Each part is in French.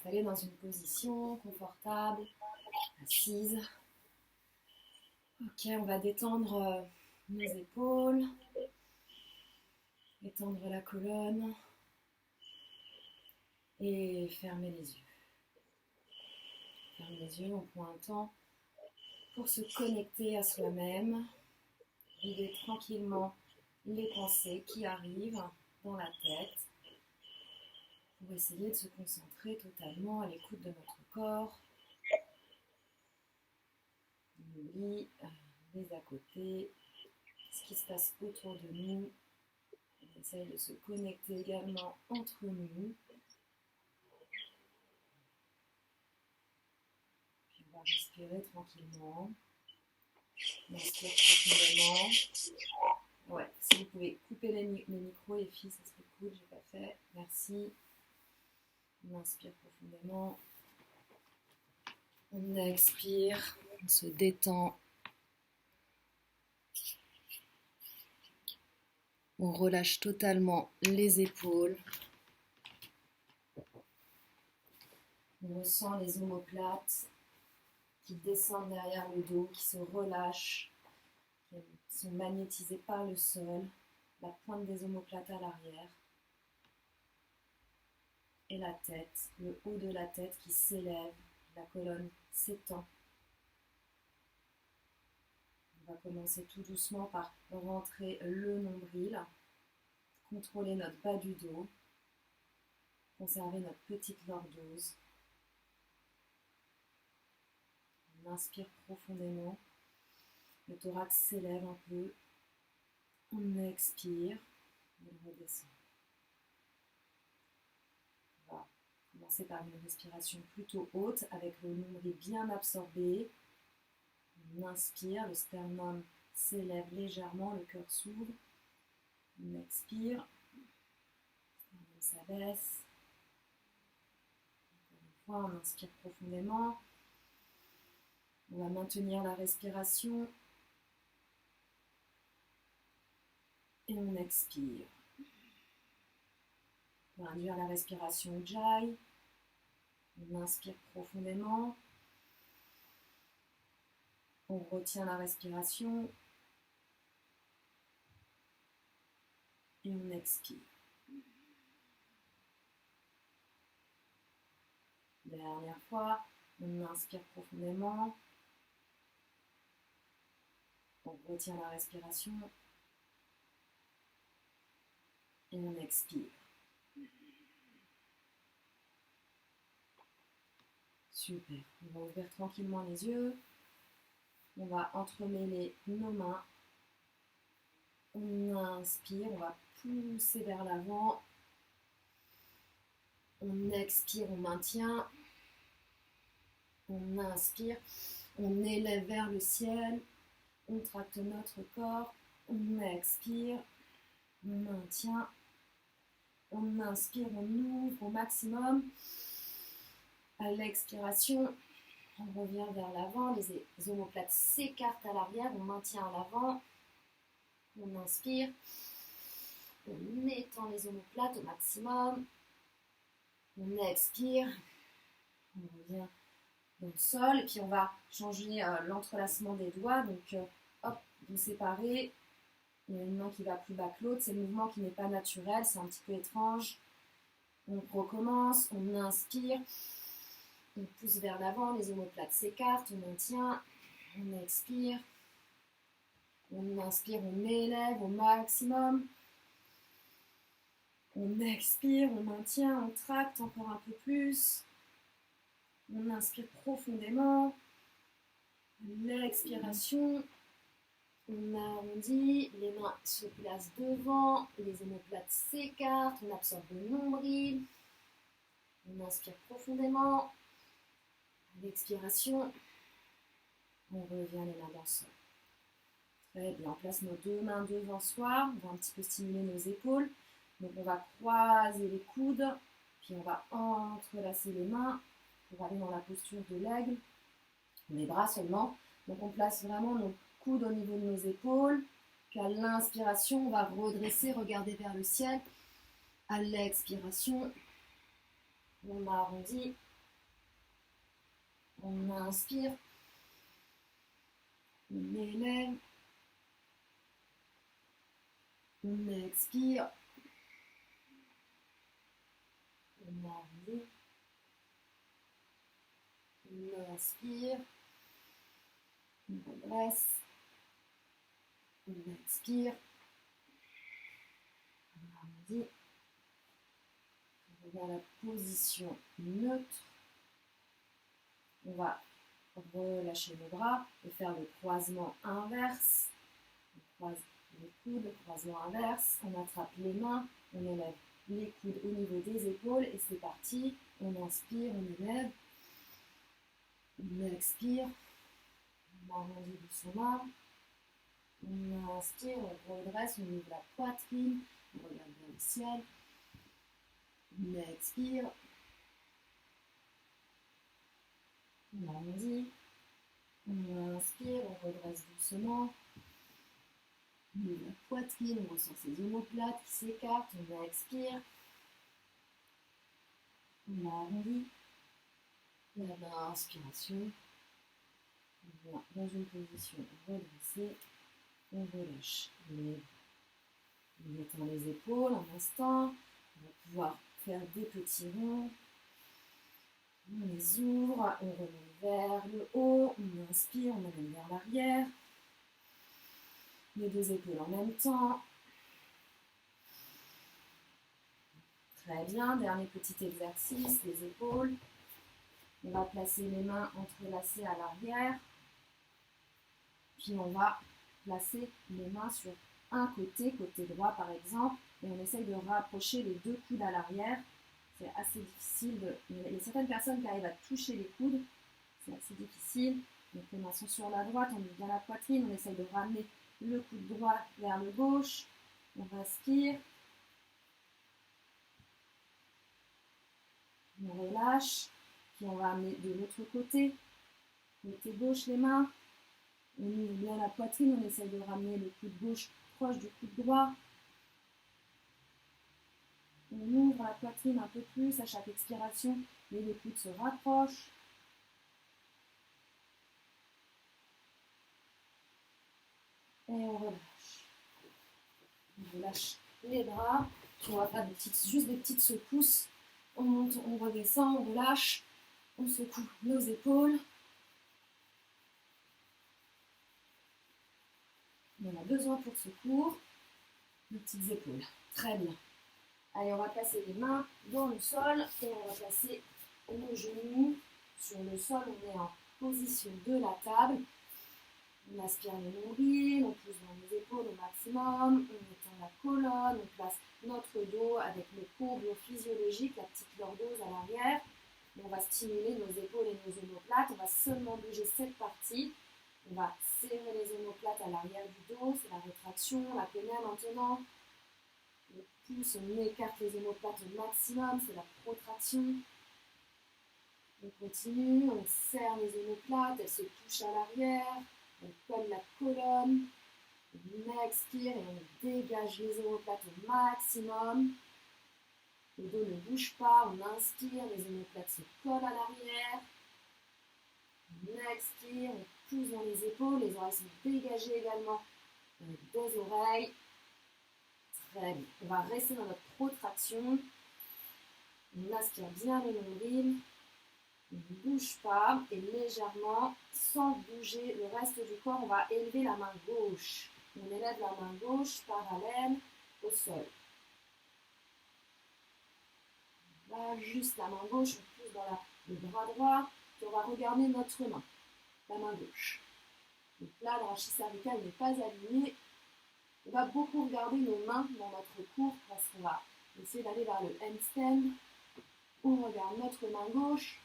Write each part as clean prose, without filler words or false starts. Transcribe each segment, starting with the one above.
Installer dans une position confortable, assise. Ok, on va détendre nos épaules, étendre la colonne et fermer les yeux. Ferme les yeux, on prend un temps pour se connecter à soi-même, vider tranquillement les pensées qui arrivent dans la tête pour essayer de se concentrer totalement à l'écoute de notre corps. On oublie les à côté, ce qui se passe autour de nous. On essaye de se connecter également entre nous. Puis on va respirer tranquillement. On inspire profondément. Ouais, si vous pouvez couper les micros, les filles, ça serait cool, j'ai pas fait. Merci. On inspire profondément. On expire, on se détend. On relâche totalement les épaules. On ressent les omoplates qui descendent derrière le dos, qui se relâchent, qui sont magnétisés par le sol, la pointe des omoplates à l'arrière. Et la tête, le haut de la tête qui s'élève, la colonne s'étend. On va commencer tout doucement par rentrer le nombril, contrôler notre bas du dos, conserver notre petite lordose. On inspire profondément, le thorax s'élève un peu, on expire, on redescend. On va commencer par une respiration plutôt haute avec le nombril bien absorbé. On inspire, le sternum s'élève légèrement, le cœur s'ouvre. On expire, le sternum s'abaisse. Encore une fois, on inspire profondément. On va maintenir la respiration. Et on expire. On va induire la respiration Ujjayi. On inspire profondément. On retient la respiration. Et on expire. Dernière fois, on inspire profondément. On retient la respiration. Et on expire. Super. On va ouvrir tranquillement les yeux. On va entremêler nos mains. On inspire, on va pousser vers l'avant. On expire, on maintient. On inspire, on élève vers le ciel. On tracte notre corps. On expire, on maintient. On inspire, on ouvre au maximum. À l'expiration, on revient vers l'avant. Les omoplates s'écartent à l'arrière. On maintient à l'avant. On inspire. On étend les omoplates au maximum. On expire. On revient dans le sol. Et puis on va changer l'entrelacement des doigts. Donc hop, vous séparez. Il y a une main qui va plus bas que l'autre. C'est le mouvement qui n'est pas naturel. C'est un petit peu étrange. On recommence. On inspire. On pousse vers l'avant. Les omoplates s'écartent. On maintient. On expire. On inspire. On élève au maximum. On expire. On maintient. On tracte encore un peu plus. On inspire profondément. L'expiration. On arrondit, les mains se placent devant, les omoplates s'écartent, on absorbe le nombril. On inspire profondément. À l'expiration, on revient les mains dans le sol. Très bien, on place nos deux mains devant soi, on va un petit peu stimuler nos épaules. Donc on va croiser les coudes, puis on va entrelacer les mains pour aller dans la posture de l'aigle. Les bras seulement. Donc on place vraiment nos coudes au niveau de nos épaules. Puis à l'inspiration, on va redresser, regarder vers le ciel. À l'expiration, on arrondit On inspire. On élève. On expire. On arrondit. On inspire. On redresse. On expire. On arrondit. On revient à la position neutre. On va relâcher nos bras et faire le croisement inverse. On croise les coudes, le croisement inverse. On attrape les mains. On élève les coudes au niveau des épaules et c'est parti. On inspire, on élève. On expire. On arrondit doucement. On inspire, on redresse, on ouvre la poitrine. On regarde vers le ciel. On expire. On arrondit. On inspire, on redresse doucement. On ouvre la poitrine, on ressent ses omoplates qui s'écartent. On expire. On arrondit. L'inspiration. On va dans une position redressée. On relâche. On étend les épaules un instant. On va pouvoir faire des petits ronds. On les ouvre. On remonte vers le haut. On inspire. On amène vers l'arrière. Les deux épaules en même temps. Très bien. Dernier petit exercice. Les épaules. On va placer les mains entrelacées à l'arrière. Puis on va placer les mains sur un côté, côté droit par exemple, et on essaye de rapprocher les deux coudes à l'arrière. C'est assez difficile. Il y a certaines personnes qui arrivent à toucher les coudes. C'est assez difficile. Donc les mains sont sur la droite, on ouvre bien la poitrine, on essaye de ramener le coude droit vers le gauche. On respire. On relâche. Puis on va amener de l'autre côté. Côté gauche les mains. On ouvre bien la poitrine, on essaye de ramener le coude gauche proche du coude droit. On ouvre la poitrine un peu plus à chaque expiration, et le coude se rapproche. Et on relâche. On relâche les bras, puis on va faire juste des petites secousses. On monte, on redescend, on relâche, on secoue nos épaules. On a besoin pour ce cours de petites épaules. Très bien. Allez, on va placer les mains dans le sol et on va placer nos genoux sur le sol. On est en position de la table. On aspire le nombril, on pousse dans les épaules au maximum, on étend la colonne, on place notre dos avec nos courbes physiologiques, la petite lordose à l'arrière. On va stimuler nos épaules et nos omoplates. On va seulement bouger cette partie. On va serrer les omoplates à l'arrière du dos, c'est la rétraction, la pénère maintenant. On pousse, on écarte les omoplates au maximum, c'est la protraction. On continue, on serre les omoplates, elles se touchent à l'arrière, on colle la colonne. On expire et on dégage les omoplates au maximum. Le dos ne bouge pas, on inspire, les omoplates se collent à l'arrière. On expire, on pousse dans les épaules, les oreilles sont dégagées également des oreilles. Très bien. On va rester dans notre protraction. On aspire bien le nombril. On ne bouge pas et légèrement, sans bouger le reste du corps, on va élever la main gauche. On élève la main gauche parallèle au sol. Là, juste la main gauche, on pousse dans le bras droit. Puis on va regarder notre main, la main gauche. Donc là, le rachis cervical n'est pas aligné. On va beaucoup regarder nos mains dans notre cours parce qu'on va essayer d'aller vers le handstand. On regarde notre main gauche.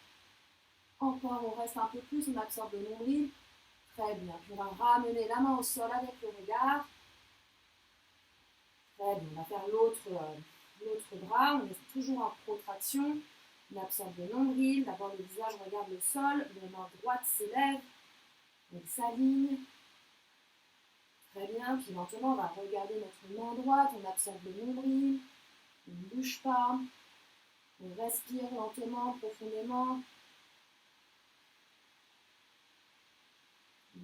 Encore, on reste un peu plus, on absorbe le nombril. Très bien. Puis on va ramener la main au sol avec le regard. Très bien. On va faire l'autre bras. On est toujours en protraction. On absorbe le nombril. D'abord, le visage regarde le sol. La main droite s'élève. Elle s'aligne. Très bien. Puis lentement, on va regarder notre main droite. On absorbe le nombril. On ne bouge pas. On respire lentement, profondément.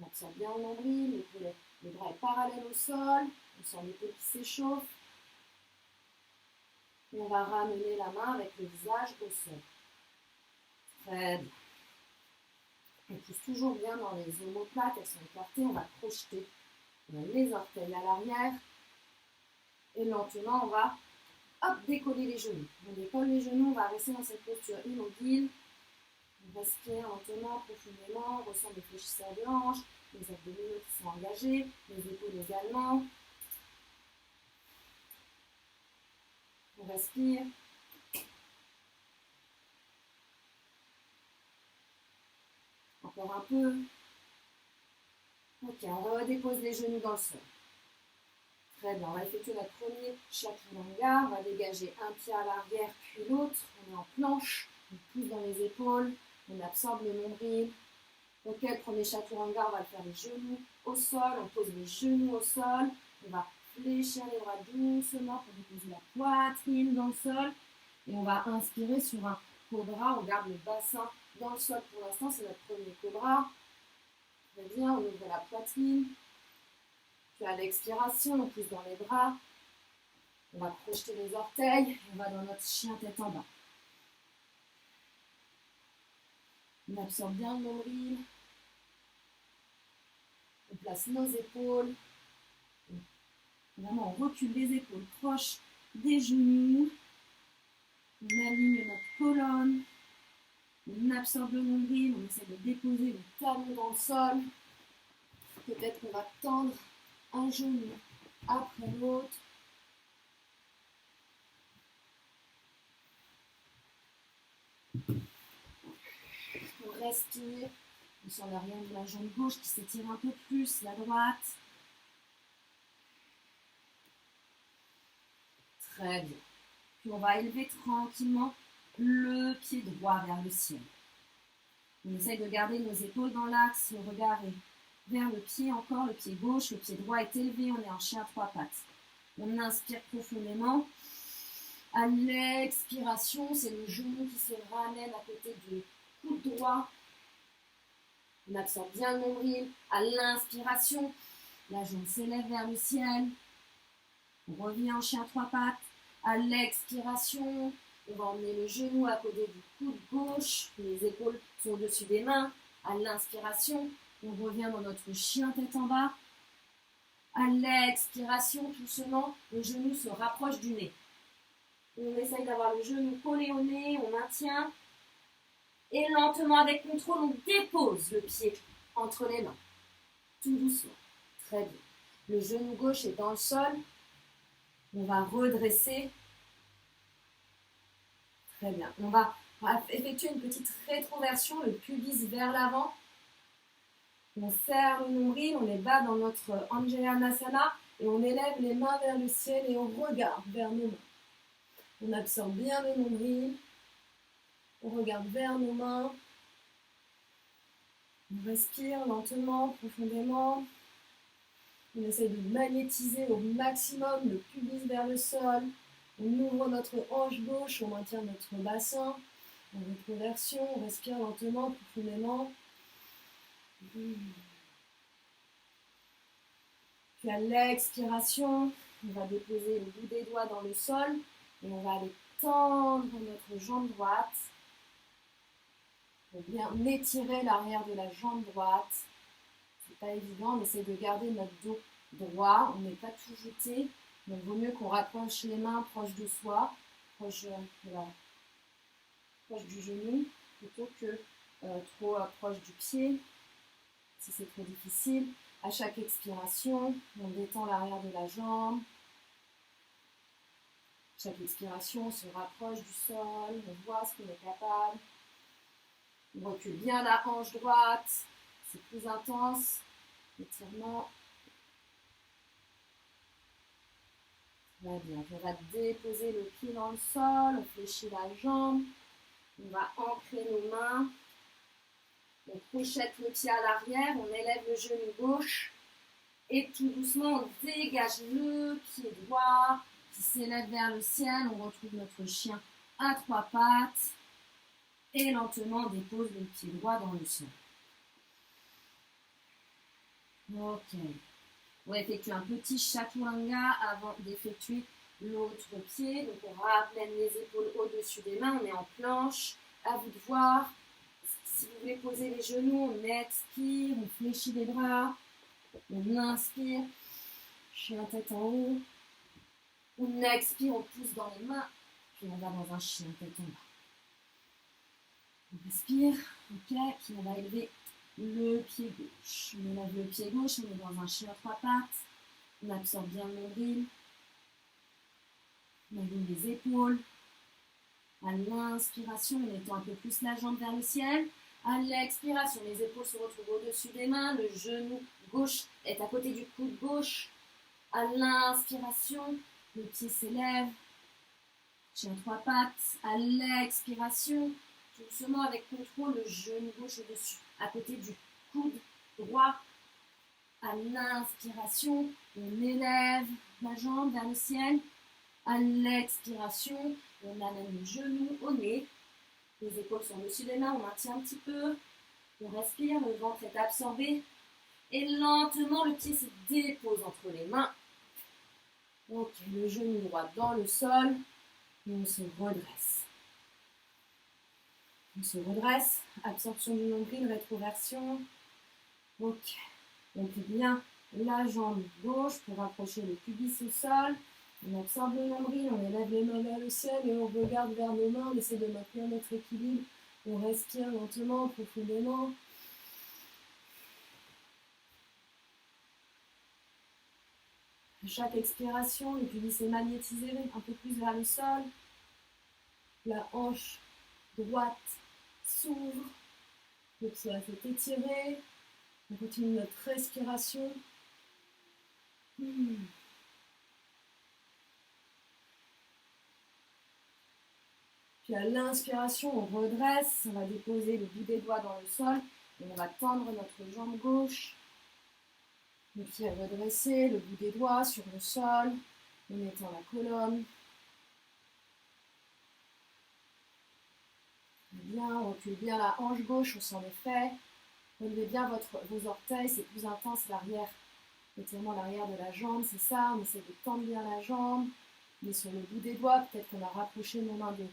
On absorbe bien le nombril, le bras est parallèle au sol, on sent l'épaule qui s'échauffe. Et on va ramener la main avec le visage au sol. Très bien. On pousse toujours bien dans les omoplates, elles sont écartées, on va projeter les orteils à l'arrière. Et lentement, on va décoller les genoux. On décolle les genoux, on va rester dans cette posture immobile. On respire lentement, profondément, on ressent des fléchisseurs de hanches, les abdominaux qui sont engagés, les épaules également. On respire. Encore un peu. Ok, on redépose les genoux dans le sol. Très bien, on va effectuer notre premier chaturanga. On va dégager un pied à l'arrière puis l'autre. On est en planche, on pousse dans les épaules, on absorbe le nombril. Ok, le premier chaturanga, on va faire les genoux au sol. On pose les genoux au sol. On va fléchir les bras doucement pour déposer la poitrine dans le sol. Et on va inspirer sur un cobra. On garde le bassin dans le sol pour l'instant. C'est notre premier cobra. Très bien, on ouvre la poitrine. Puis à l'expiration, on pousse dans les bras. On va projeter les orteils. On va dans notre chien tête en bas. On absorbe bien le nombril. On place nos épaules. Vraiment, on recule les épaules proches des genoux. On aligne notre colonne. On absorbe le nombril. On essaie de déposer le talon dans le sol. Peut-être qu'on va tendre un genou après l'autre. On respire. On sent l'arrière de la jambe gauche qui s'étire un peu plus, la droite. Très bien. Puis on va élever tranquillement le pied droit vers le ciel. On essaye de garder nos épaules dans l'axe, le regard est vers le pied encore, le pied gauche, le pied droit est élevé, on est en chien à trois pattes. On inspire profondément. À l'expiration, c'est le genou qui se ramène à côté du coude droit. On absorbe bien le nombril. À l'inspiration, la jambe s'élève vers le ciel. On revient en chien à trois pattes. À l'expiration, on va emmener le genou à côté du coude gauche. Les épaules sont au-dessus des mains. À l'inspiration, on revient dans notre chien tête en bas. À l'expiration, doucement, le genou se rapproche du nez. On essaye d'avoir le genou collé au nez, on maintient. Et lentement, avec contrôle, on dépose le pied entre les mains. Tout doucement. Très bien. Le genou gauche est dans le sol. On va redresser. Très bien. On va effectuer une petite rétroversion, le pubis vers l'avant. On serre le nombril, on est bas dans notre Anjaneyasana et on élève les mains vers le ciel et on regarde vers nos mains. On absorbe bien le nombril. On regarde vers nos mains. On respire lentement, profondément. On essaie de magnétiser au maximum le pubis vers le sol. On ouvre notre hanche gauche, on maintient notre bassin. En rétroversion, on respire lentement, profondément. Puis à l'expiration, on va déposer le bout des doigts dans le sol et on va aller tendre notre jambe droite. Pour bien étirer l'arrière de la jambe droite. C'est pas évident, on essaie de garder notre dos droit, on n'est pas tout jeté. Donc il vaut mieux qu'on rapproche les mains proches de soi, proche du genou, plutôt que trop proche du pied, si c'est trop difficile. À chaque expiration, on détend l'arrière de la jambe. Chaque expiration, on se rapproche du sol, on voit ce qu'on est capable. On recule bien la hanche droite, c'est plus intense. Étirement. Très bien. On va déposer le pied dans le sol, on fléchit la jambe. On va ancrer nos mains. On couchette le pied à l'arrière, on élève le genou gauche. Et tout doucement, on dégage le pied droit qui s'élève vers le ciel. On retrouve notre chien à trois pattes. Et lentement, on dépose le pied droit dans le sol. Ok. On va effectuer un petit chaturanga avant d'effectuer l'autre pied. Donc on ramène les épaules au-dessus des mains, on est en planche. À vous de voir. Si vous voulez poser les genoux, on expire, on fléchit les bras. On inspire, chien tête en haut. On expire, on pousse dans les mains. Puis on va dans un chien tête en bas. On respire, ok, puis on va élever le pied gauche. On élève le pied gauche, on est dans un chien à trois pattes. On absorbe bien le nombril. On aligne les épaules. À l'inspiration, on étend un peu plus la jambe vers le ciel. À l'expiration, les épaules se retrouvent au-dessus des mains. Le genou gauche est à côté du coude gauche. À l'inspiration, le pied s'élève. Chien trois pattes. À l'expiration, doucement avec contrôle, le genou gauche au-dessus, à côté du coude droit. À l'inspiration, on élève la jambe vers le ciel. À l'expiration, on amène le genou au nez. Les épaules sont au-dessus des mains, on maintient un petit peu. On respire, le ventre est absorbé. Et lentement, le pied se dépose entre les mains. Ok, le genou droit dans le sol. Et on se redresse. On se redresse. Absorption du nombril, rétroversion. Ok. On plie bien la jambe gauche pour rapprocher le pubis au sol. On absorbe le nombril, on élève les mains vers le ciel et on regarde vers nos mains. On essaie de maintenir notre équilibre. On respire lentement, profondément. À chaque expiration, le pubis est magnétisé un peu plus vers le sol. La hanche droite s'ouvre. Le pied est étiré. On continue notre respiration. Puis à l'inspiration, on redresse, on va déposer le bout des doigts dans le sol et on va tendre notre jambe gauche. Le pied est redressé, le bout des doigts sur le sol, on étend la colonne. Bien, on recule bien la hanche gauche, on sent l'effet. Relevez bien vos orteils, c'est plus intense l'arrière. Étirement l'arrière de la jambe, c'est ça, on essaie de tendre bien la jambe. On est sur le bout des doigts, peut-être qu'on a rapproché nos mains de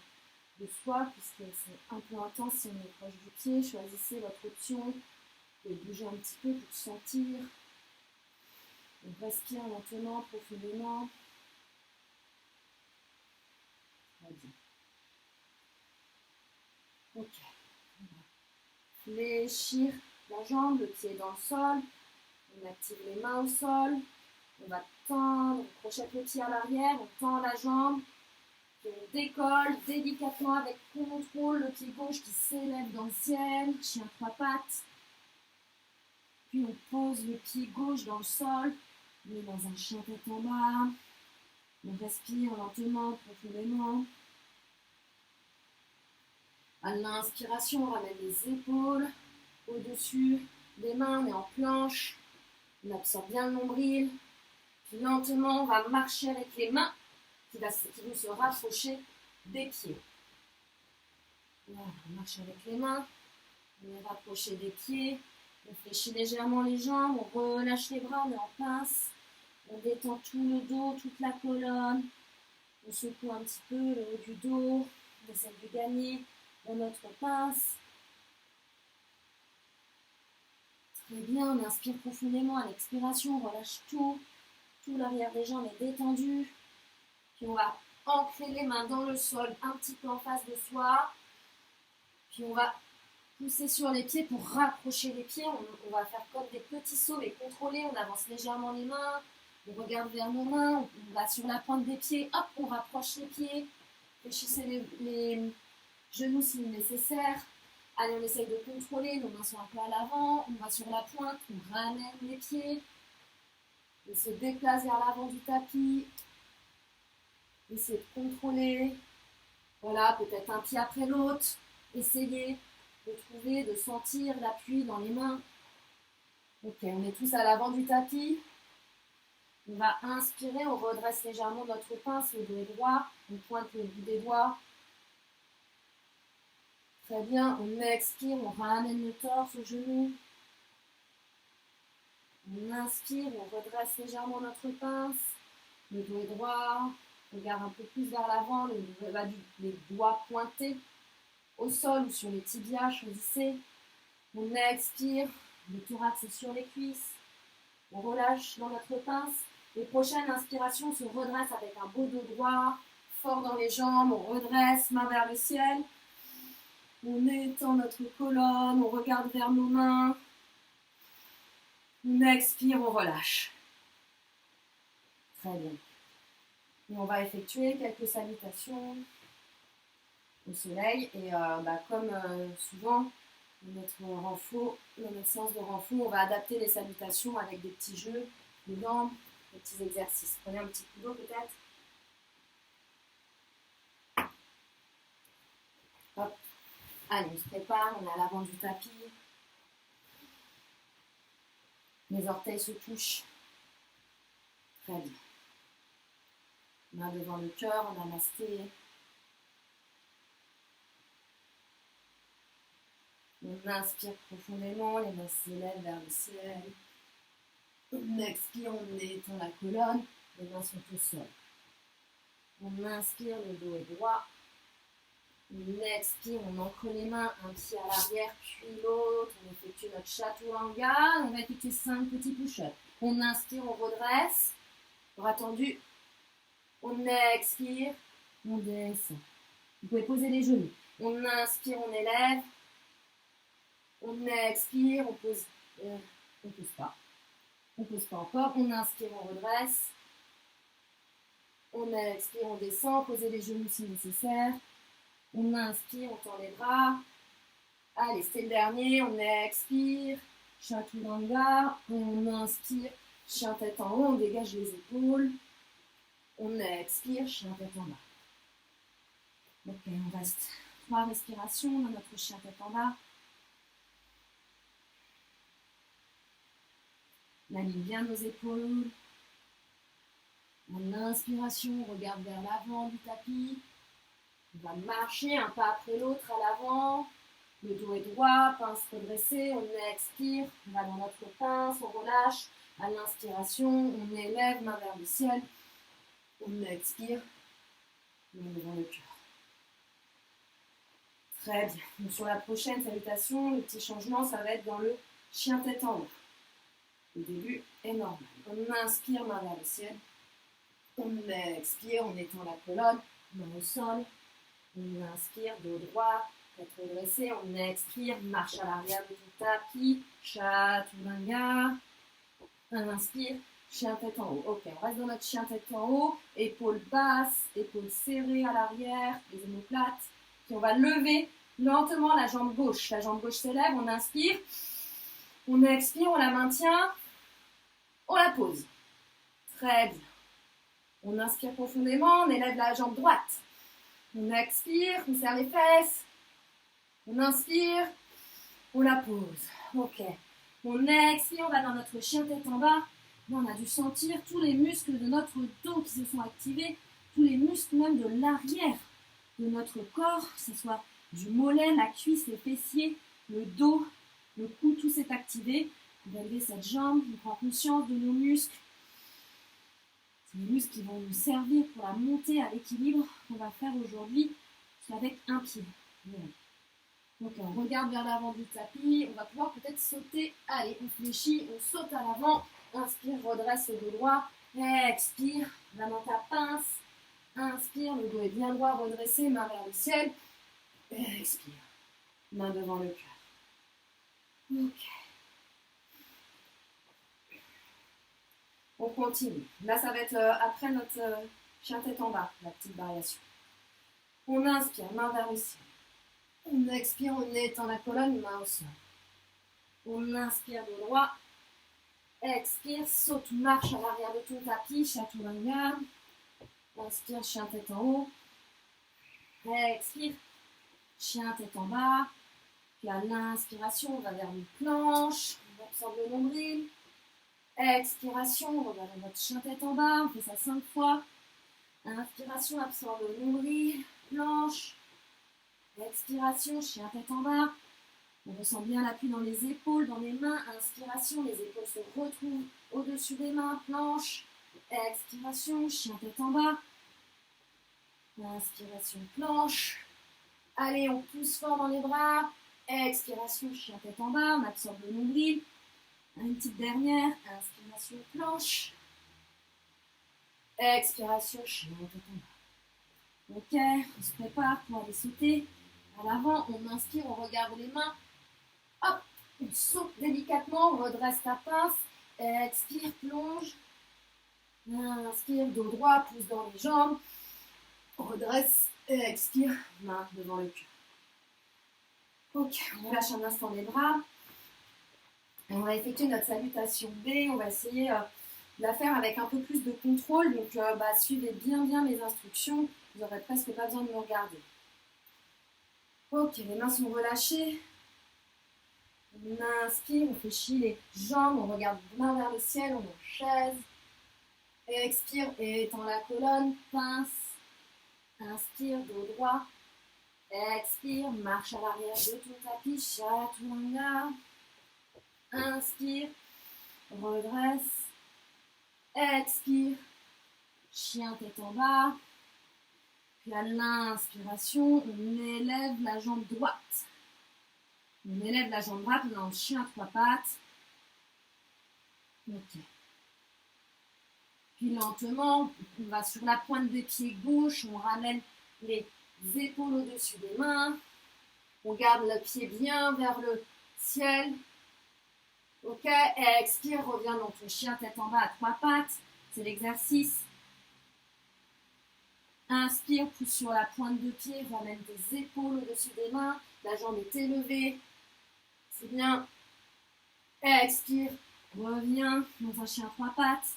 soi, puisque c'est un peu intense si on est proche du pied. Choisissez votre option de bouger un petit peu pour sentir. On respire lentement, profondément. Très bien. Ok. On va fléchir la jambe, le pied dans le sol. On active les mains au sol. On va tendre, on crochette le pied à l'arrière, on tend la jambe. Puis on décolle délicatement avec contrôle le pied gauche qui s'élève dans le ciel, chien trois pattes. Puis on pose le pied gauche dans le sol, on est dans un chien tête en bas. On respire lentement, profondément. À l'inspiration, on ramène les épaules au-dessus des mains, on est en planche. On absorbe bien le nombril. Puis lentement, on va marcher avec les mains qui vont se rapprocher des pieds. Voilà, on marche avec les mains, on est rapproché des pieds, on fléchit légèrement les jambes, on relâche les bras, on est en pince, on détend tout le dos, toute la colonne, on secoue un petit peu le haut du dos, on essaie de gagner dans notre pince. Très bien, on inspire profondément à l'expiration, on relâche tout l'arrière des jambes est détendu. Puis on va ancrer les mains dans le sol, un petit peu en face de soi. Puis on va pousser sur les pieds pour rapprocher les pieds. On va faire comme des petits sauts mais contrôlés. On avance légèrement les mains. On regarde vers nos mains. On va sur la pointe des pieds. Hop, on rapproche les pieds. Fléchissez les genoux si nécessaire. Allez, on essaye de contrôler. Nos mains sont un peu à l'avant. On va sur la pointe. On ramène les pieds. On se déplace vers l'avant du tapis. Essayez de contrôler. Voilà, peut-être un pied après l'autre. Essayez de trouver, de sentir l'appui dans les mains. Ok, on est tous à l'avant du tapis. On va inspirer, on redresse légèrement notre pince, le dos est droit. On pointe le bout des doigts. Très bien, on expire, on ramène le torse au genou. On inspire, on redresse légèrement notre pince. Le dos est droit. Regarde un peu plus vers l'avant, les doigts pointés au sol ou sur les tibias, choisissez. On expire, le thorax est sur les cuisses. On relâche dans notre pince. Les prochaines inspirations se redressent avec un beau dos droit, fort dans les jambes. On redresse, main vers le ciel. On étend notre colonne, on regarde vers nos mains. On expire, on relâche. Très bien. Et on va effectuer quelques salutations au soleil. Et comme souvent, dans notre séance de renfo, on va adapter les salutations avec des petits jeux dedans, des petits exercices. Prenez un petit coup d'eau peut-être. Hop. Allez, on se prépare, on est à l'avant du tapis. Les orteils se touchent. Très bien. Main devant le cœur, en namasté. On inspire profondément, les mains s'élèvent vers le ciel. On expire, on étend la colonne, les mains sont au sol. On inspire, le dos est droit. On expire, on ancre les mains, un pied à l'arrière, puis l'autre. On effectue notre chaturanga. On va effectuer 5 petits push-ups. On inspire, on redresse. Bras tendus. On expire, on descend. Vous pouvez poser les genoux. On inspire, on élève. On expire, on pose. On pose pas. On pose pas encore. On inspire, on redresse. On expire, on descend. Posez les genoux si nécessaire. On inspire, on tend les bras. Allez, c'est le dernier. On expire. Chaturanga. On inspire. Chien tête en haut. On dégage les épaules. On expire. Chien tête en bas. Ok, on reste 3 respirations dans notre chien tête en bas. On aligne bien nos épaules. En inspiration, on regarde vers l'avant du tapis. On va marcher un pas après l'autre à l'avant. Le dos est droit, pince redressée. On expire, on va dans notre pince, on relâche. À l'inspiration, on élève, main vers le ciel. On expire, main devant le cœur. Très bien. Donc sur la prochaine salutation, le petit changement, ça va être dans le chien tête en haut. Le début est normal. On inspire, main vers le ciel. On expire, on étend la colonne, main au sol. On inspire, dos droit, tête redressée. On expire, marche à l'arrière de tout tapis. Chaturanga. On inspire, chien tête en haut. Ok, on reste dans notre chien tête en haut. Épaules basses, épaules serrées à l'arrière, les omoplates. Puis on va lever lentement la jambe gauche. La jambe gauche s'élève, on inspire. On expire, on la maintient. On la pose. Très bien. On inspire profondément, on élève la jambe droite. On expire, on serre les fesses. On inspire, on la pose. Ok. On expire, on va dans notre chien tête en bas. Là, on a dû sentir tous les muscles de notre dos qui se sont activés, tous les muscles même de l'arrière de notre corps, que ce soit du mollet, la cuisse, les fessiers, le dos, le cou, tout s'est activé. On va lever cette jambe, on prend conscience de nos muscles. C'est les muscles qui vont nous servir pour la montée à l'équilibre qu'on va faire aujourd'hui avec un pied. Voilà. Donc on regarde vers l'avant du tapis, on va pouvoir peut-être sauter. Allez, on fléchit, on saute à l'avant. Inspire, redresse le dos droit. Expire, main dans ta pince. Inspire, le dos est bien droit, redressé, main vers le ciel. Expire, main devant le cœur. Ok. On continue. Là, ça va être après notre chien tête en bas, la petite variation. On inspire, main vers le ciel. On expire, on étend la colonne, main au sol. On inspire de droit. Expire, saute, marche à l'arrière de ton tapis, chaturanga. Inspire, chien tête en haut. Expire, chien tête en bas. Puis à l'inspiration, on va vers une planche. On absorbe le nombril. Expiration, on va dans notre chien tête en bas, on fait ça 5 fois. Inspiration, absorbe le nombril, planche. Expiration, chien tête en bas. On ressent bien l'appui dans les épaules, dans les mains. Inspiration, les épaules se retrouvent au-dessus des mains, planche. Expiration, chien tête en bas. Inspiration, planche. Allez, on pousse fort dans les bras. Expiration, chien tête en bas. On absorbe le nombril. Une petite dernière. Inspiration, planche. Expiration, chien tête en bas. Ok, on se prépare pour aller sauter. À l'avant, on inspire, on regarde les mains. Hop, on saute délicatement, on redresse ta pince. Expire, plonge. Inspire, dos droit, pousse dans les jambes. Redresse, expire, main devant le cœur. Ok, on relâche un instant les bras. Et on va effectuer notre salutation B. On va essayer de la faire avec un peu plus de contrôle. Donc, suivez bien mes instructions. Vous n'aurez presque pas besoin de me regarder. Ok, les mains sont relâchées. On inspire, on fléchit les jambes, on regarde main vers le ciel, on est en chaise. Expire, étend la colonne, pince. Inspire, dos droit. Expire, marche à l'arrière de ton tapis, chaturanga. Inspire, redresse. Expire, chien tête en bas. Puis à l'inspiration, on élève la jambe droite. On élève la jambe droite, on est en chien à trois pattes. Ok. Puis lentement, on va sur la pointe des pieds gauche, on ramène les épaules au-dessus des mains. On garde le pied bien vers le ciel. Ok, expire, reviens dans ton chien tête en bas à trois pattes. C'est l'exercice. Inspire, pousse sur la pointe de pied, ramène tes épaules au-dessus des mains. La jambe est élevée. C'est bien. Expire, reviens dans un chien à trois pattes.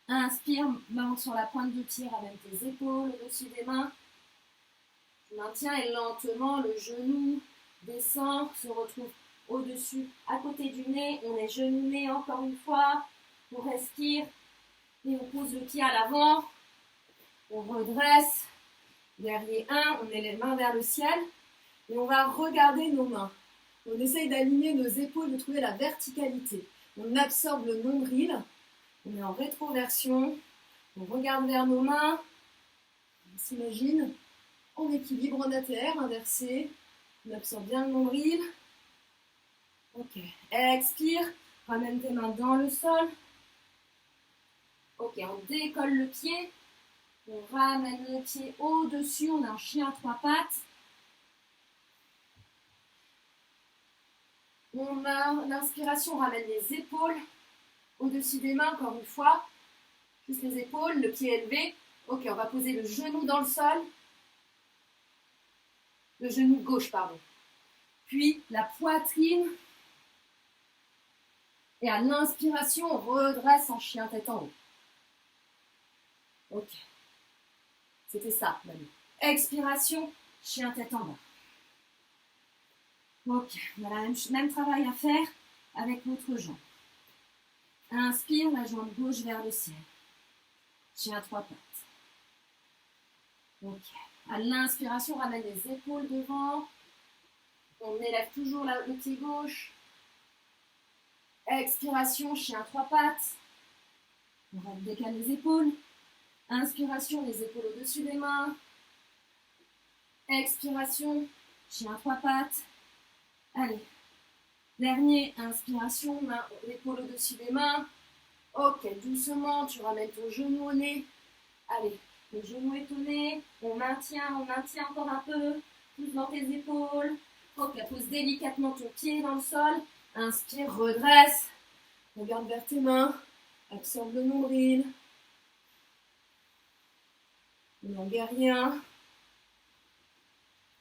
Inspire, main sur la pointe de pied, ramène tes épaules au-dessus des mains. Maintiens et lentement, le genou descend, se retrouve au-dessus, à côté du nez. On est genouillé encore une fois. On respire et on pose le pied à l'avant. On redresse. Guerrier 1, on met les mains vers le ciel et on va regarder nos mains. On essaye d'aligner nos épaules, de trouver la verticalité. On absorbe le nombril. On est en rétroversion. On regarde vers nos mains. On s'imagine en équilibre en ATR, inversé. On absorbe bien le nombril. Ok. Expire. Ramène tes mains dans le sol. Ok, on décolle le pied. On ramène le pied au-dessus. On a un chien à trois pattes. On a l'inspiration, on ramène les épaules au-dessus des mains, encore une fois. Juste les épaules, le pied élevé. Ok, on va poser le genou dans le sol. Le genou gauche, pardon. Puis la poitrine. Et à l'inspiration, on redresse en chien tête en haut. Ok. C'était ça, Manu. Expiration, chien tête en bas. Ok, on a le même travail à faire avec l'autre jambe. Inspire, la jambe gauche vers le ciel. Chien à trois pattes. Ok. À l'inspiration, on ramène les épaules devant. On élève toujours le pied gauche. Expiration, chien à trois pattes. On décale les épaules. Inspiration, les épaules au-dessus des mains. Expiration, chien à trois pattes. Allez. Dernier, inspiration, l'épaule au-dessus des mains. Ok, doucement, tu ramènes ton genou au nez. Allez, le genou est au nez. On maintient encore un peu. Pousse dans tes épaules. Ok, pose délicatement ton pied dans le sol. Inspire, redresse. Regarde vers tes mains. Absorbe le nombril. On guerrier 1.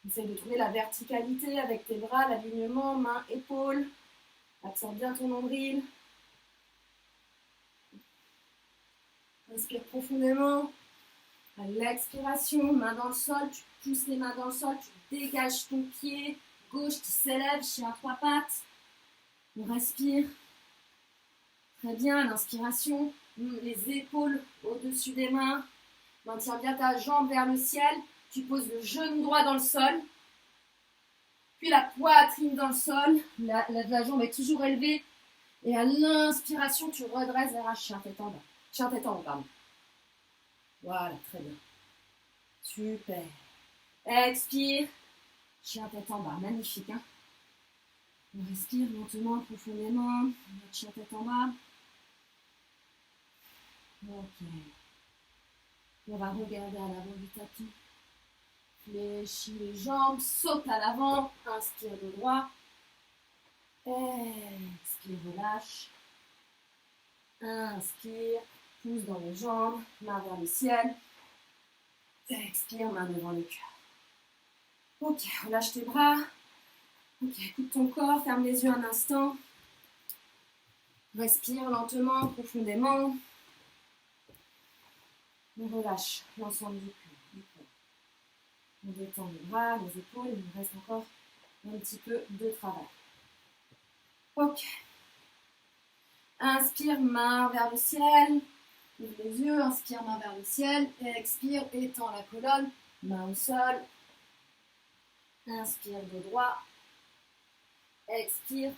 Essaye de trouver la verticalité avec tes bras, l'alignement, main, épaule. Absorbe bien ton nombril. Inspire profondément. À l'expiration, main dans le sol, tu pousses les mains dans le sol, tu dégages ton pied gauche qui s'élève, chien à trois pattes. On respire. Très bien, l'inspiration, les épaules au-dessus des mains. Maintiens bien ta jambe vers le ciel. Tu poses le genou droit dans le sol. Puis la poitrine dans le sol, la jambe est toujours élevée. Et à l'inspiration, tu redresses vers un chien tête en bas. Chien tête en haut, pardon. Voilà, très bien. Super. Expire. Chien tête en bas, magnifique. Hein, on respire lentement, profondément. Notre chien tête en bas. Ok. On va regarder à l'avant du tapis. Fléchis les jambes, saute à l'avant. Inspire de droit. Expire, relâche. Inspire, pousse dans les jambes, main vers le ciel. Expire, main devant le cœur. Ok, relâche tes bras. Ok, écoute ton corps, ferme les yeux un instant. Respire lentement, profondément. On relâche l'ensemble du corps. On détend les bras, les épaules. Il nous reste encore un petit peu de travail. Ok. Inspire, main vers le ciel. Ouvre les yeux, inspire, main vers le ciel. Et expire, étends la colonne. Main au sol. Inspire de droit. Expire.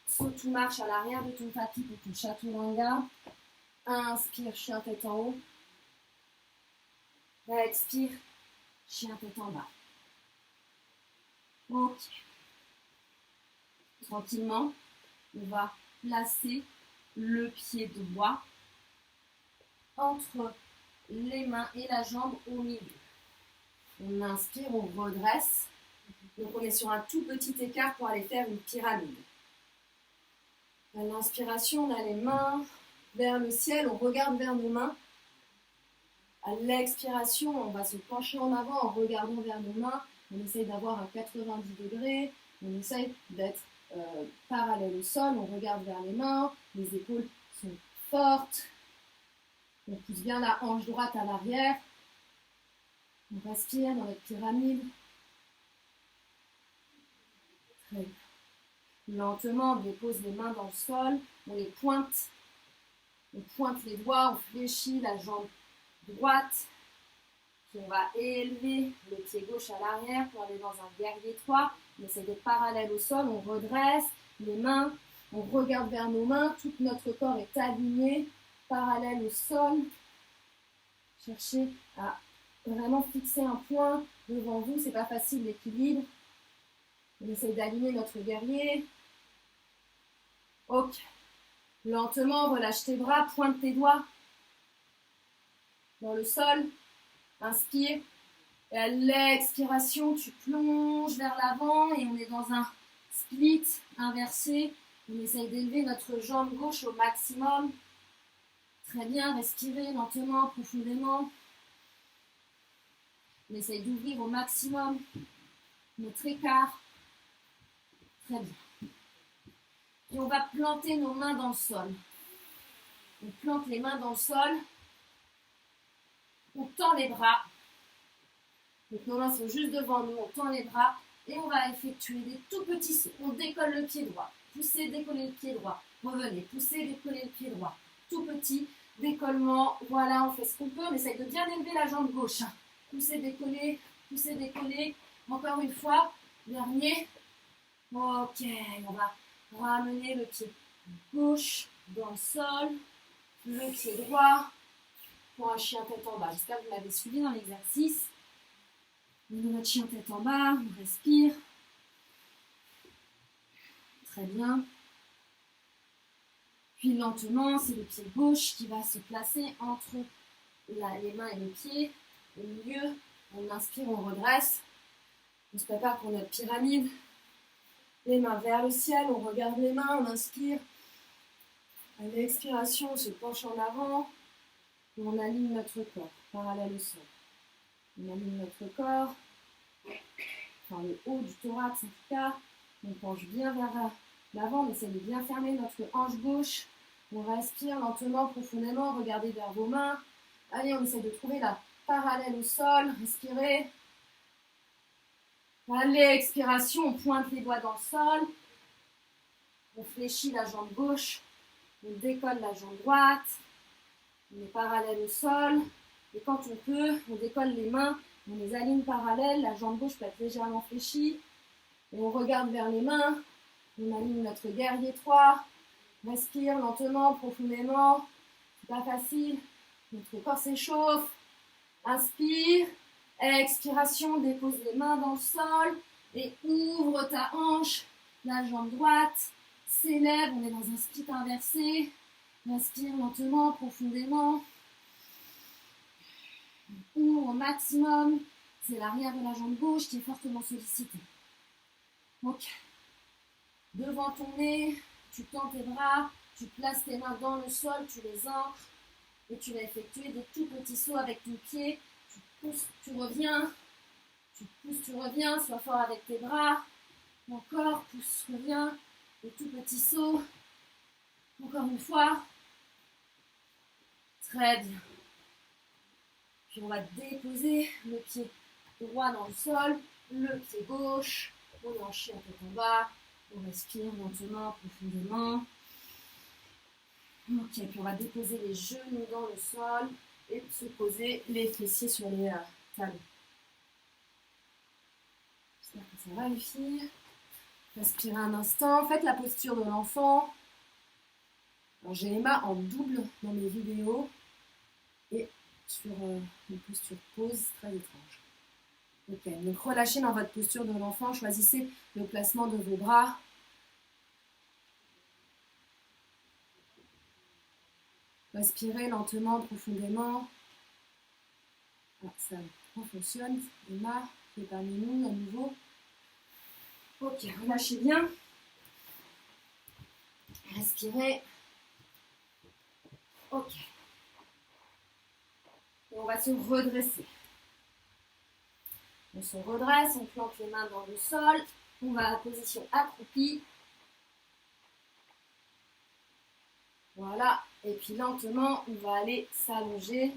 Saute ou marche à l'arrière de ton tapis pour ton chaturanga. Inspire, chien tête en haut. Expire, chien tête en bas. Ok. Tranquillement, on va placer le pied droit entre les mains et la jambe au milieu. On inspire, on redresse. Donc on est sur un tout petit écart pour aller faire une pyramide. À l'inspiration, on a les mains vers le ciel, on regarde vers nos mains. À l'expiration, on va se pencher en avant en regardant vers nos mains. On essaye d'avoir un 90 degrés. On essaye d'être parallèle au sol. On regarde vers les mains. Les épaules sont fortes. On pousse bien la hanche droite à l'arrière. On respire dans notre pyramide. Très bien. Lentement, on dépose les mains dans le sol. On les pointe. On pointe les doigts. On fléchit la jambe droite. Puis on va élever le pied gauche à l'arrière pour aller dans un guerrier 3. On essaie d'être parallèle au sol. On redresse les mains. On regarde vers nos mains. Tout notre corps est aligné, parallèle au sol. Cherchez à vraiment fixer un point devant vous. C'est pas facile l'équilibre. On essaie d'aligner notre guerrier. Ok. Lentement, relâche tes bras, pointe tes doigts dans le sol. Inspire. Et à l'expiration, tu plonges vers l'avant et on est dans un split inversé. On essaye d'élever notre jambe gauche au maximum. Très bien, respirez lentement, profondément. On essaye d'ouvrir au maximum notre écart. Très bien. Et on va planter nos mains dans le sol. On plante les mains dans le sol. On tend les bras. Donc nos mains sont juste devant nous. On tend les bras. Et on va effectuer des tout petits sauts. On décolle le pied droit. Poussez, décollez le pied droit. Revenez. Poussez, décollez le pied droit. Tout petit décollement. Voilà, on fait ce qu'on peut. On essaye de bien élever la jambe gauche. Poussez, décollez. Poussez, décollez. Encore une fois. Dernier. Ok. On va ramener le pied gauche dans le sol. Le pied droit. Pour un chien tête en bas. J'espère que vous m'avez suivi dans l'exercice. On met notre chien tête en bas, on respire. Très bien. Puis lentement, c'est le pied gauche qui va se placer entre les mains et le pied. Au milieu, on inspire, on redresse. On se prépare pour notre pyramide. Les mains vers le ciel, on regarde les mains, on inspire. À l'expiration, on se penche en avant. Et on aligne notre corps, parallèle au sol. On aligne notre corps, enfin le haut du thorax en tout cas. On penche bien vers l'avant, on essaie de bien fermer notre hanche gauche. On respire lentement, profondément, regardez vers vos mains. Allez, on essaie de trouver la parallèle au sol, respirez. Allez, expiration, on pointe les doigts dans le sol. On fléchit la jambe gauche, on décolle la jambe droite. On est parallèle au sol. Et quand on peut, on décolle les mains, on les aligne parallèles. La jambe gauche peut être légèrement fléchie. Et on regarde vers les mains. On aligne notre guerrier 3. Respire lentement, profondément. C'est pas facile. Notre corps s'échauffe. Inspire. Expiration, dépose les mains dans le sol. Et ouvre ta hanche. La jambe droite s'élève. On est dans un split inversé. Inspire lentement, profondément. Ouvre au maximum. C'est l'arrière de la jambe gauche qui est fortement sollicité. Ok. Devant ton nez, tu tends tes bras, tu places tes mains dans le sol, tu les ancres et tu vas effectuer des tout petits sauts avec ton pied. Tu pousses, tu reviens. Tu pousses, tu reviens. Sois fort avec tes bras. Encore, pousse, reviens. Des tout petits sauts. Encore une fois. Très bien. Puis on va déposer le pied droit dans le sol, le pied gauche. On enchaîne un peu en bas. On respire lentement, profondément. Ok, puis on va déposer les genoux dans le sol et se poser les fessiers sur les talons. J'espère que ça va les filles. Respirez un instant. Faites la posture de l'enfant. J'ai les mains en double dans mes vidéos et sur une posture pause, très étrange. Ok, donc relâchez dans votre posture de l'enfant. Choisissez le placement de vos bras. Respirez lentement, profondément. Ah, ça fonctionne. Emma, qui est parmi nous à nouveau. Ok, relâchez bien. Respirez. Ok. Et on va se redresser. On se redresse, on plante les mains dans le sol. On va à la position accroupie. Voilà. Et puis lentement, on va aller s'allonger.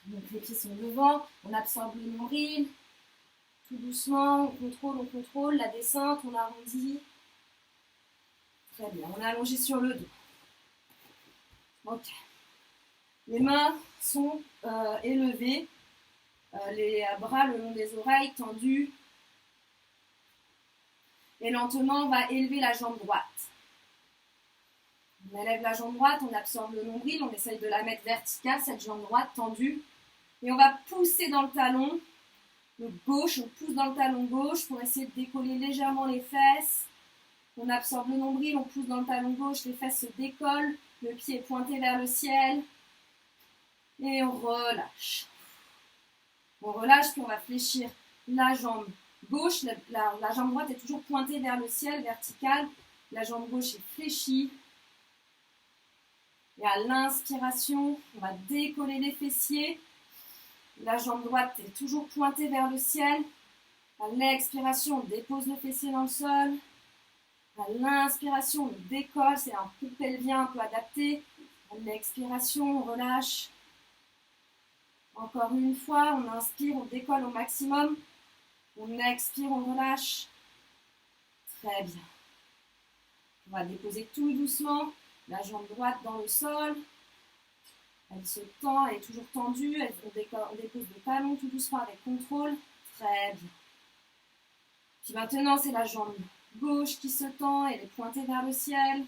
Donc les pieds sont devant. On absorbe le nombril. Tout doucement, on contrôle. La descente, on arrondit. Très bien. On est allongé sur le dos. Ok. Les mains sont élevées. Les bras le long des oreilles tendus. Et lentement, on va élever la jambe droite. On élève la jambe droite, on absorbe le nombril, on essaye de la mettre verticale, cette jambe droite tendue. Et on va pousser dans le talon gauche, on pousse dans le talon gauche pour essayer de décoller légèrement les fesses. On absorbe le nombril, on pousse dans le talon gauche, les fesses se décollent, le pied est pointé vers le ciel. Et on relâche. On relâche, puis on va fléchir la jambe gauche. La jambe droite est toujours pointée vers le ciel, verticale. La jambe gauche est fléchie. Et à l'inspiration, on va décoller les fessiers. La jambe droite est toujours pointée vers le ciel. À l'expiration, on dépose le fessier dans le sol. À l'inspiration, on décolle. C'est un pli pelvien un peu adapté. À l'expiration, on relâche. Encore une fois, on inspire, on décolle au maximum. On expire, on relâche. Très bien. On va déposer tout doucement. La jambe droite dans le sol. Elle se tend, elle est toujours tendue. On dépose le talon tout doucement avec contrôle. Très bien. Puis maintenant, c'est la jambe gauche qui se tend. Elle est pointée vers le ciel.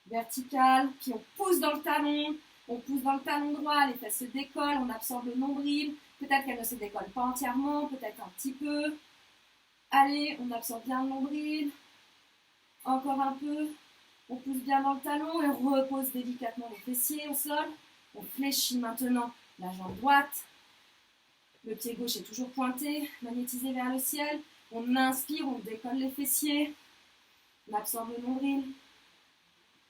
Verticale. Puis on pousse dans le talon. On pousse dans le talon droit. Les fesses se décollent. On absorbe le nombril. Peut-être qu'elle ne se décolle pas entièrement. Peut-être un petit peu. Allez, on absorbe bien le nombril. Encore un peu. On pousse bien dans le talon et on repose délicatement les fessiers au sol. On fléchit maintenant la jambe droite. Le pied gauche est toujours pointé, magnétisé vers le ciel. On inspire, on décolle les fessiers. On absorbe le nombril.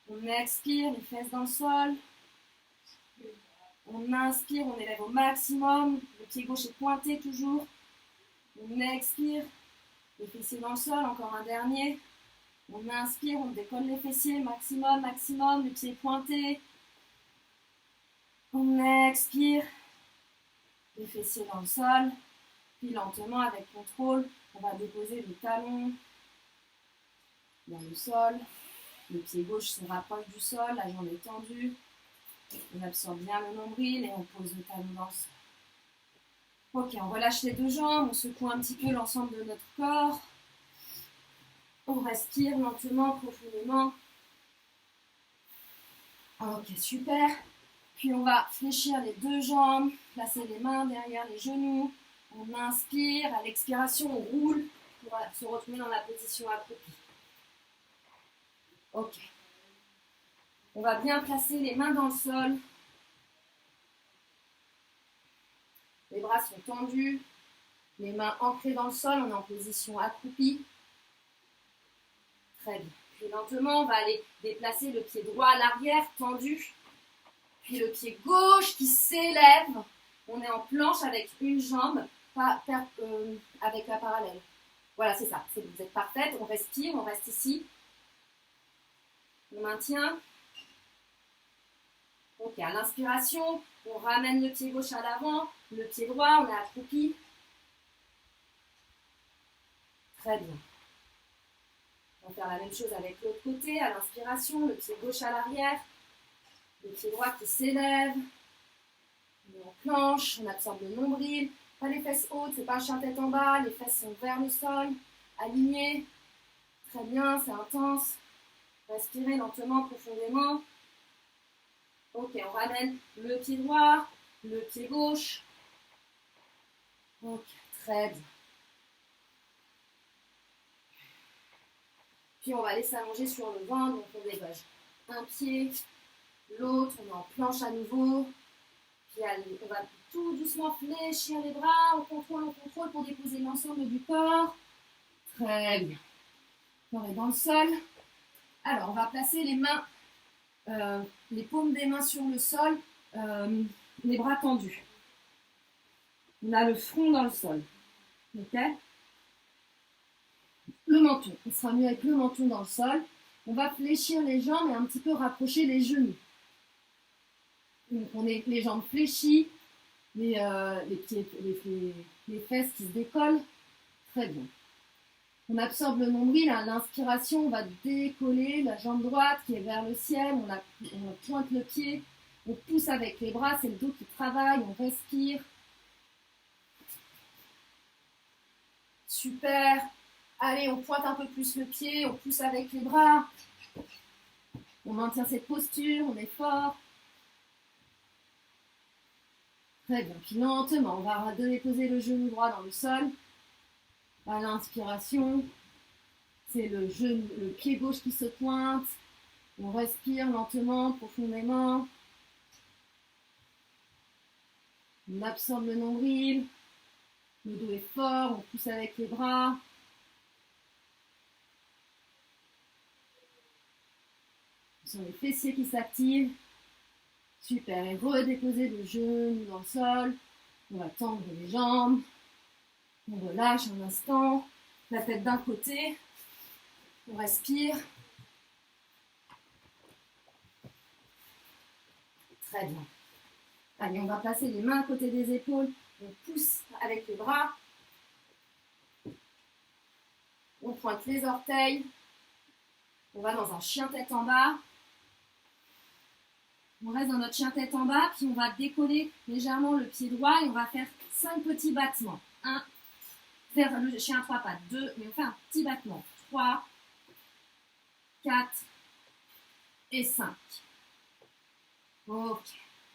On expire, les fesses dans le sol. On inspire, on élève au maximum. Le pied gauche est pointé toujours. On expire, les fessiers dans le sol. Encore un dernier. On inspire, on décolle les fessiers, maximum, maximum, les pieds pointés. On expire, les fessiers dans le sol. Puis lentement, avec contrôle, on va déposer le talon dans le sol. Le pied gauche se rapproche du sol, la jambe est tendue. On absorbe bien le nombril et on pose le talon dans le sol. Ok, on relâche les deux jambes, on secoue un petit peu l'ensemble de notre corps. On respire lentement, profondément. Ok, super. Puis on va fléchir les deux jambes, placer les mains derrière les genoux. On inspire, à l'expiration, on roule pour se retrouver dans la position accroupie. Ok. On va bien placer les mains dans le sol. Les bras sont tendus, les mains ancrées dans le sol, on est en position accroupie. Très bien. Puis lentement, on va aller déplacer le pied droit à l'arrière, tendu. Puis le pied gauche qui s'élève. On est en planche avec une jambe, avec la parallèle. Voilà, c'est ça. Vous êtes parfaite. On respire, on reste ici. On maintient. Ok, à l'inspiration, on ramène le pied gauche à l'avant, le pied droit, on est accroupi. Très bien. On va faire la même chose avec l'autre côté. À l'inspiration, le pied gauche à l'arrière, le pied droit qui s'élève. On est en planche, on absorbe le nombril. Pas les fesses hautes, c'est pas un chien tête en bas. Les fesses sont vers le sol, alignées. Très bien, c'est intense. Respirez lentement, profondément. Ok, on ramène le pied droit, le pied gauche. Ok, très bien. Puis on va aller s'allonger sur le ventre, donc on dégage un pied, l'autre, on est en planche à nouveau. Puis on va tout doucement fléchir les bras, on contrôle pour déposer l'ensemble du corps. Très bien. Le corps est dans le sol. Alors, on va placer les mains, les paumes des mains sur le sol, les bras tendus. On a le front dans le sol. Ok ? Le menton. On sera mieux avec le menton dans le sol. On va fléchir les jambes et un petit peu rapprocher les genoux. Donc, on est les jambes fléchies, les fesses qui se décollent. Très bien. On absorbe le nombril. À l'inspiration, on va décoller la jambe droite qui est vers le ciel. On pointe le pied. On pousse avec les bras. C'est le dos qui travaille. On respire. Super. Allez, on pointe un peu plus le pied. On pousse avec les bras. On maintient cette posture. On est fort. Très bien. Puis lentement, on va déposer le genou droit dans le sol. À l'inspiration, c'est le pied gauche qui se pointe. On respire lentement, profondément. On absorbe le nombril. Le dos est fort, on pousse avec les bras. Ce sont les fessiers qui s'activent. Super. Et redéposer le genou dans le sol. On va tendre les jambes. On relâche un instant. La tête d'un côté. On respire. Très bien. Allez, on va placer les mains à côté des épaules. On pousse avec les bras. On pointe les orteils. On va dans un chien tête en bas. On reste dans notre chien tête en bas, puis on va décoller légèrement le pied droit et on va faire 5 petits battements. 1, faire le chien à 3 pattes. 2, mais on fait un petit battement. 3, 4 et 5. Ok.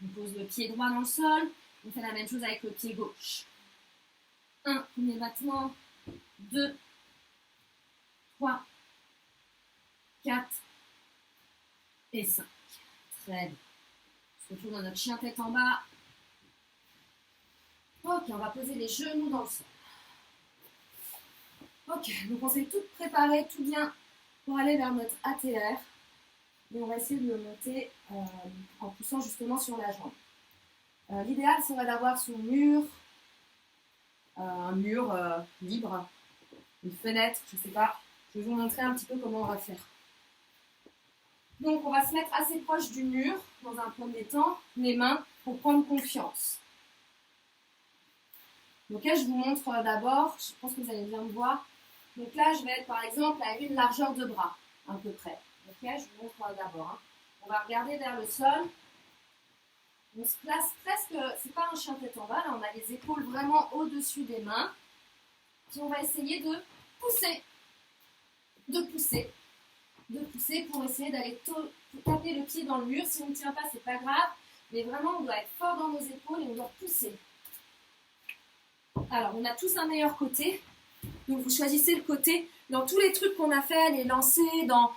On pose le pied droit dans le sol. On fait la même chose avec le pied gauche. 1, premier battement. 2, 3, 4 et 5. Très bien. On se retrouve dans notre chien tête en bas. Ok, on va poser les genoux dans le sol. Ok, donc on s'est tout préparé, tout bien pour aller vers notre ATR. Et on va essayer de le monter en poussant justement sur la jambe. L'idéal serait d'avoir son mur, un mur libre, une fenêtre, je ne sais pas. Je vais vous montrer un petit peu comment on va faire. Donc on va se mettre assez proche du mur dans un premier temps, les mains pour prendre confiance. Donc là je vous montre d'abord, je pense que vous allez bien me voir. Donc là je vais être par exemple à une largeur de bras, à peu près. Ok, je vous montre d'abord. On va regarder vers le sol. On se place presque, c'est pas un chien tête en bas, là on a les épaules vraiment au-dessus des mains. Puis on va essayer de pousser, pour essayer d'aller taper le pied dans le mur. Si on ne tient pas, c'est pas grave, mais vraiment on doit être fort dans nos épaules et on doit pousser. Alors on a tous un meilleur côté, donc vous choisissez le côté. Dans tous les trucs qu'on a fait, les lancers, dans